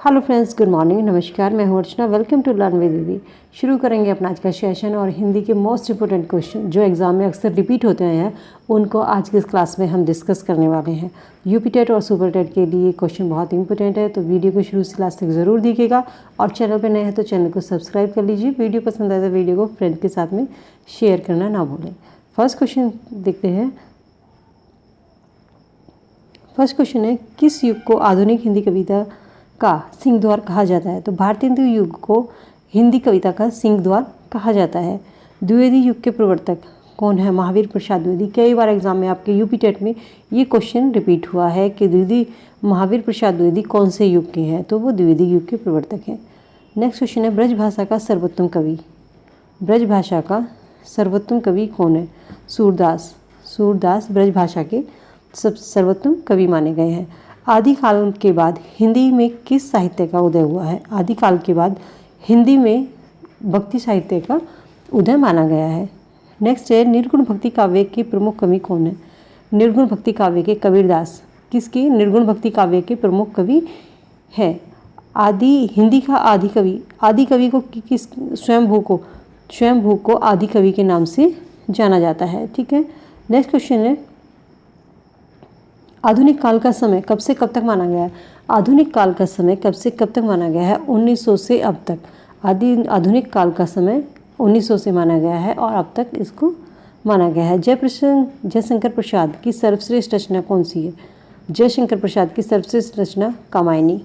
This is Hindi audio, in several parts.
हेलो फ्रेंड्स, गुड मॉर्निंग, नमस्कार। मैं हूं अर्चना। वेलकम टू लर्न विद दीदी। शुरू करेंगे अपना आज का सेशन और हिंदी के मोस्ट इंपॉर्टेंट क्वेश्चन जो एग्जाम में अक्सर रिपीट होते हैं उनको आज की इस क्लास में हम डिस्कस करने वाले हैं। यूपी टेट और सुपर टेट के लिए क्वेश्चन बहुत इंपॉर्टेंट है, तो वीडियो को शुरू से लास्ट तक ज़रूर देखिएगा और चैनल पर नए हैं तो चैनल को सब्सक्राइब कर लीजिए। वीडियो पसंद आए तो वीडियो को फ्रेंड के साथ में शेयर करना ना भूलें। फर्स्ट क्वेश्चन देखते हैं। फर्स्ट क्वेश्चन है, किस युग को आधुनिक हिंदी कविता का सिंह द्वार कहा जाता है? तो भारतेंदु युग को हिंदी कविता का सिंह द्वार कहा जाता है। द्विवेदी युग के प्रवर्तक कौन है? महावीर प्रसाद द्विवेदी। कई बार एग्जाम में आपके यूपी टेट में ये क्वेश्चन रिपीट हुआ है कि द्विवेदी महावीर प्रसाद द्विवेदी कौन से युग के हैं? तो वो द्विवेदी युग के प्रवर्तक हैं। नेक्स्ट क्वेश्चन है, ब्रज भाषा का सर्वोत्तम कवि। ब्रज भाषा का सर्वोत्तम कवि कौन है? सूरदास। सूरदास ब्रज भाषा के सर्वोत्तम कवि माने गए हैं। आदिकाल के बाद हिंदी में किस साहित्य का उदय हुआ है? आदिकाल के बाद हिंदी में भक्ति साहित्य का उदय माना गया है। नेक्स्ट है, निर्गुण भक्ति काव्य के प्रमुख कवि कौन है? निर्गुण भक्ति काव्य के कबीरदास। किसके? निर्गुण भक्ति काव्य के प्रमुख कवि है। हिंदी का आदि कवि को किस? स्वयंभू को आदि कवि के नाम से जाना जाता है। ठीक है। नेक्स्ट क्वेश्चन है, आधुनिक काल का समय कब से कब तक माना गया है? आधुनिक काल का समय कब से कब तक माना गया है? 1900 से अब तक। आधुनिक काल का समय 1900 से माना गया है और अब तक इसको माना गया है। जयशंकर प्रसाद की सर्वश्रेष्ठ रचना कौन सी है? जयशंकर प्रसाद की सर्वश्रेष्ठ रचना कामायनी।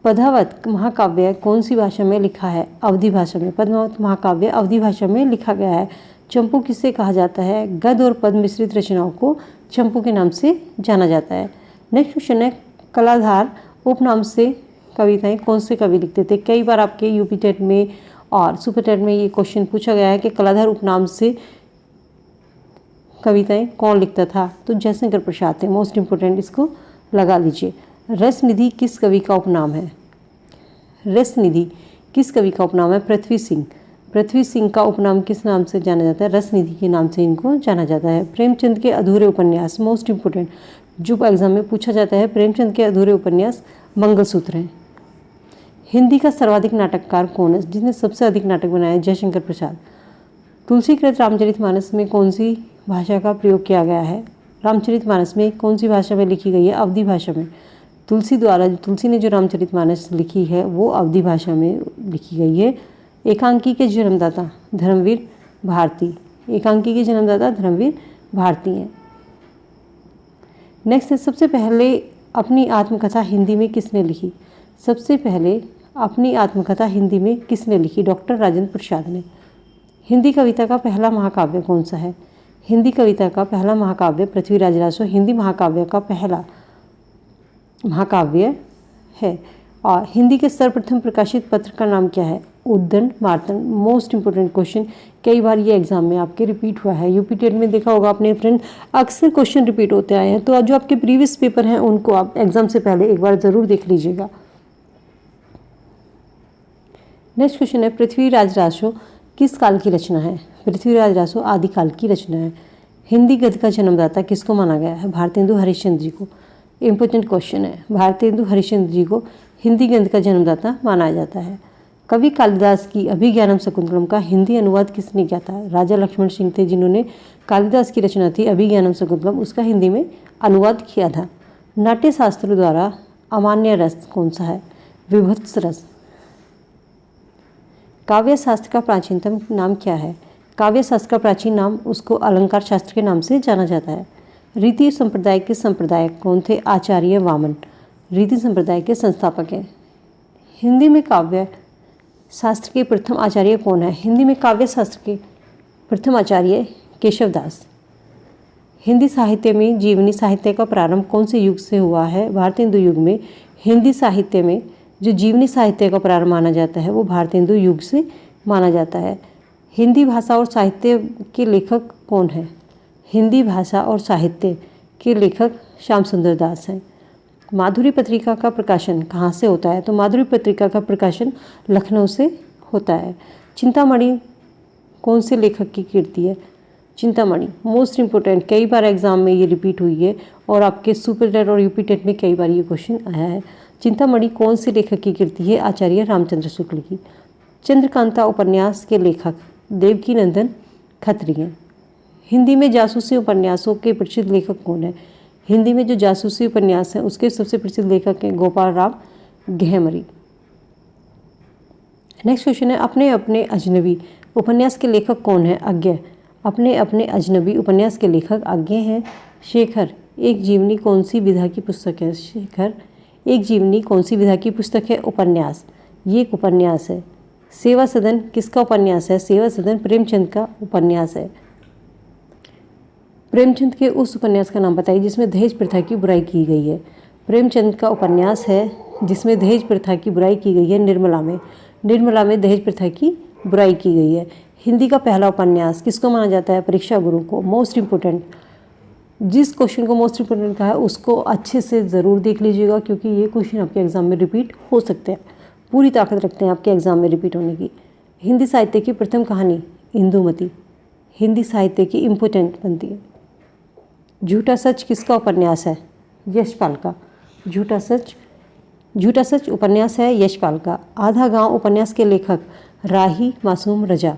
पद्मावत महाकाव्य कौन सी भाषा में लिखा है? अवधी भाषा में। पद्मावत महाकाव्य अवधी भाषा में लिखा गया है। चंपू किसे कहा जाता है? गद्य और पद्य मिश्रित रचनाओं को चंपू के नाम से जाना जाता है। नेक्स्ट क्वेश्चन है, कलाधार उपनाम से कविताएं कौन से कवि लिखते थे? कई बार आपके यूपी टेट में और सुपर टेट में ये क्वेश्चन पूछा गया है कि कलाधार उपनाम से कविताएं कौन लिखता था? तो जयशंकर प्रसाद थे। मोस्ट इंपोर्टेंट, इसको लगा लीजिए। रसनिधि किस कवि का उपनाम है? रसनिधि किस कवि का उपनाम है? पृथ्वी सिंह। पृथ्वी सिंह का उपनाम किस नाम से जाना जाता है? रसनिधि के नाम से इनको जाना जाता है। प्रेमचंद के अधूरे उपन्यास, मोस्ट इंपोर्टेंट, जो एग्जाम में पूछा जाता है। प्रेमचंद के अधूरे उपन्यास मंगलसूत्र हैं। हिंदी का सर्वाधिक नाटककार कौन है? जिसने सबसे अधिक नाटक बनाया? जयशंकर प्रसाद। तुलसीकृत रामचरितमानस में कौन सी भाषा का प्रयोग किया गया है? रामचरितमानस में कौन सी भाषा में लिखी गई है? अवधी भाषा में। तुलसी ने जो रामचरितमानस लिखी है वो अवधी भाषा में लिखी गई है। एकांकी के जन्मदाता धर्मवीर भारती। एकांकी के जन्मदाता धर्मवीर भारती हैं। नेक्स्ट है, सबसे पहले अपनी आत्मकथा हिंदी में किसने लिखी? सबसे पहले अपनी आत्मकथा हिंदी में किसने लिखी? डॉक्टर राजेंद्र प्रसाद ने। हिंदी कविता का पहला महाकाव्य कौन सा है? हिंदी कविता का पहला महाकाव्य पृथ्वीराज रासो हिंदी महाकाव्य का पहला महाकाव्य है। और हिंदी के सर्वप्रथम प्रकाशित पत्र का नाम क्या है? उद्दंड मार्तंड। मोस्ट इंपोर्टेंट क्वेश्चन, कई बार ये एग्जाम में आपके रिपीट हुआ है। यूपी टेट में देखा होगा आपने फ्रेंड, अक्सर क्वेश्चन रिपीट होते आए हैं, तो जो आपके प्रीवियस पेपर हैं उनको आप एग्जाम से पहले एक बार ज़रूर देख लीजिएगा। नेक्स्ट क्वेश्चन है, पृथ्वीराज रासो किस काल की रचना है? पृथ्वीराज रासो आदिकाल की रचना है। हिंदी गद्य का जन्मदाता किसको माना गया है? भारतेंदु हरिश्चंद्र जी को। इंपॉर्टेंट क्वेश्चन है, भारतेंदु हरिश्चंद्र जी को हिंदी गद्य का जन्मदाता माना जाता है। कवि कालिदास की अभिज्ञानम शकुंतलम का हिंदी अनुवाद किसने किया था? राजा लक्ष्मण सिंह थे, जिन्होंने कालिदास की रचना थी अभिज्ञानम शकुंतलम, उसका हिंदी में अनुवाद किया था। नाट्य शास्त्र द्वारा अमान्य रस कौन सा है? विभत्स रस। काव्य शास्त्र का प्राचीनतम नाम क्या है? काव्य शास्त्र का प्राचीन नाम उसको अलंकार शास्त्र के नाम से जाना जाता है। रीति संप्रदाय के संप्रदायक कौन थे? आचार्य वामन रीति संप्रदाय के संस्थापक हैं। हिंदी में काव्य शास्त्र के प्रथम आचार्य कौन है? हिंदी में काव्य शास्त्र के प्रथम आचार्य केशवदास। हिंदी साहित्य में जीवनी साहित्य का प्रारंभ कौन से युग से हुआ है? भारतेंदु युग में। हिंदी साहित्य में जो जीवनी साहित्य का प्रारंभ माना जाता है वो भारतेंदु युग से माना जाता है। हिंदी भाषा और साहित्य के लेखक कौन है? हिंदी भाषा और साहित्य के लेखक श्याम सुंदर दास हैं। माधुरी पत्रिका का प्रकाशन कहाँ से होता है? तो माधुरी पत्रिका का प्रकाशन लखनऊ से होता है। चिंतामणि कौन से लेखक की कृति है? चिंतामणि मोस्ट इंपॉर्टेंट, कई बार एग्जाम में ये रिपीट हुई है और आपके सुपर टेट और यूपी टेट में कई बार ये क्वेश्चन आया है। चिंतामणि कौन से लेखक की कृति है? आचार्य रामचंद्र शुक्ल की। चंद्रकांता उपन्यास के लेखक देवकी नंदन खत्री हैं। हिंदी में जासूसी उपन्यासों के प्रसिद्ध लेखक कौन है? हिंदी में जो जासूसी उपन्यास हैं उसके सबसे प्रसिद्ध लेखक हैं गोपाल राम गहमरी। नेक्स्ट क्वेश्चन है, अपने अपने अजनबी उपन्यास के लेखक कौन है? अज्ञे। अपने अपने अजनबी उपन्यास के लेखक अज्ञे हैं। शेखर एक जीवनी कौन सी विधा की पुस्तक है? शेखर एक जीवनी कौन सी विधा की पुस्तक है? उपन्यास, ये एक उपन्यास है। सेवा सदन किसका उपन्यास है? सेवा सदन प्रेमचंद का उपन्यास है। प्रेमचंद के उस उपन्यास का नाम बताइए जिसमें दहेज प्रथा की बुराई की गई है। प्रेमचंद का उपन्यास है जिसमें दहेज प्रथा की बुराई की गई है निर्मला में। निर्मला में दहेज प्रथा की बुराई की गई है। हिंदी का पहला उपन्यास किसको माना जाता है? परीक्षा गुरु को। मोस्ट इंपोर्टेंट, जिस क्वेश्चन को मोस्ट इंपोर्टेंट कहा है उसको अच्छे से ज़रूर देख लीजिएगा क्योंकि ये क्वेश्चन आपके एग्जाम में रिपीट हो सकते हैं। पूरी ताकत रखते हैं आपके एग्जाम में रिपीट होने की। हिंदी साहित्य की प्रथम कहानी इंदुमती हिंदी साहित्य की इम्पोर्टेंट बनती है। झूठा सच किसका उपन्यास है? यशपाल का। झूठा सच उपन्यास है यशपाल का। आधा गांव उपन्यास के लेखक राही मासूम रजा।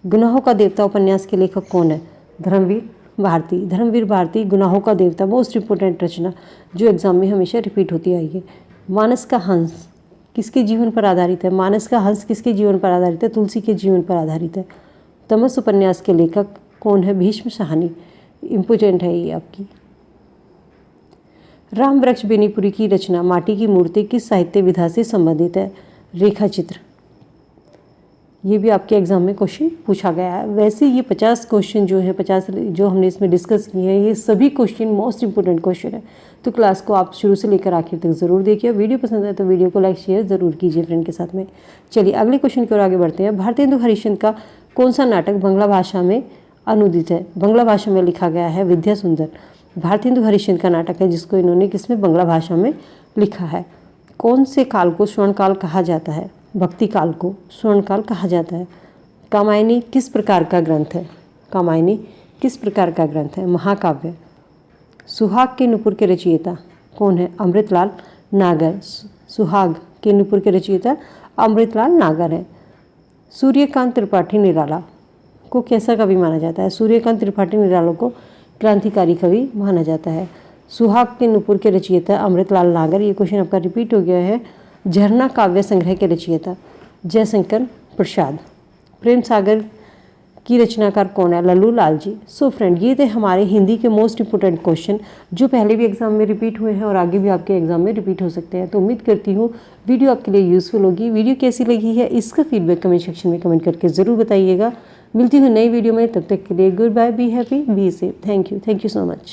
गुनाहों का देवता उपन्यास के लेखक कौन है? धर्मवीर भारती। धर्मवीर भारती गुनाहों का देवता मोस्ट इंपोर्टेंट रचना जो एग्जाम में हमेशा रिपीट होती आई है। मानस का हंस किसके जीवन पर आधारित है? मानस का हंस किसके जीवन पर आधारित है? तुलसी के जीवन पर आधारित है। तमस उपन्यास के लेखक कौन है? भीष्म साहनी। इम्पोर्टेंट है ये आपकी। राम वृक्ष बेनीपुरी की रचना माटी की मूर्ति किस साहित्य विधा से संबंधित है? रेखा चित्र। ये भी आपके एग्जाम में क्वेश्चन पूछा गया है। वैसे ये 50 क्वेश्चन जो है 50 जो हमने इसमें डिस्कस किए हैं ये सभी क्वेश्चन मोस्ट इंपोर्टेंट क्वेश्चन है। तो क्लास को आप शुरू से लेकर आखिर तक ज़रूर देखिए। वीडियो पसंद आए तो वीडियो को लाइक शेयर ज़रूर कीजिए फ्रेंड के साथ में। चलिए अगले क्वेश्चन की ओर आगे बढ़ते हैं। भारतेंदु हरिश्चंद्र का कौन सा नाटक बांग्ला भाषा में अनुदित है? बांग्ला भाषा में लिखा गया है विद्या सुंदर। भारतेंदु हरिश्चंद्र का नाटक है जिसको इन्होंने किसमें? बांग्ला भाषा में लिखा है। कौन से काल को स्वर्णकाल कहा जाता है? भक्ति काल को स्वर्णकाल कहा जाता है। कामायनी किस प्रकार का ग्रंथ है? कामायनी किस प्रकार का ग्रंथ है? महाकाव्य। सुहाग के नुपुर के रचयिता कौन है? अमृतलाल नागर। सुहाग के नुपुर के रचयिता अमृतलाल नागर है। सूर्यकांत त्रिपाठी निराला को कैसा कवि माना जाता है? सूर्यकांत त्रिपाठी निराला को क्रांतिकारी कवि माना जाता है। सुहाग के नुपुर के रचयिता अमृतलाल नागर। ये क्वेश्चन आपका रिपीट हो गया है। झरना काव्य संग्रह के रचयिता जयशंकर प्रसाद। प्रेम सागर की रचनाकार कौन है? लल्लू लाल जी। सो फ्रेंड ये थे हमारे हिंदी के मोस्ट इंपोर्टेंट क्वेश्चन जो पहले भी एग्जाम में रिपीट हुए हैं और आगे भी आपके एग्जाम में रिपीट हो सकते हैं। तो उम्मीद करती हूँ वीडियो आपके लिए यूज़फुल होगी। वीडियो कैसी लगी है इसका फीडबैक कमेंट सेक्शन में कमेंट करके ज़रूर बताइएगा। मिलती हूँ नई वीडियो में, तब तक के लिए goodbye, be happy, be safe. Thank you so much.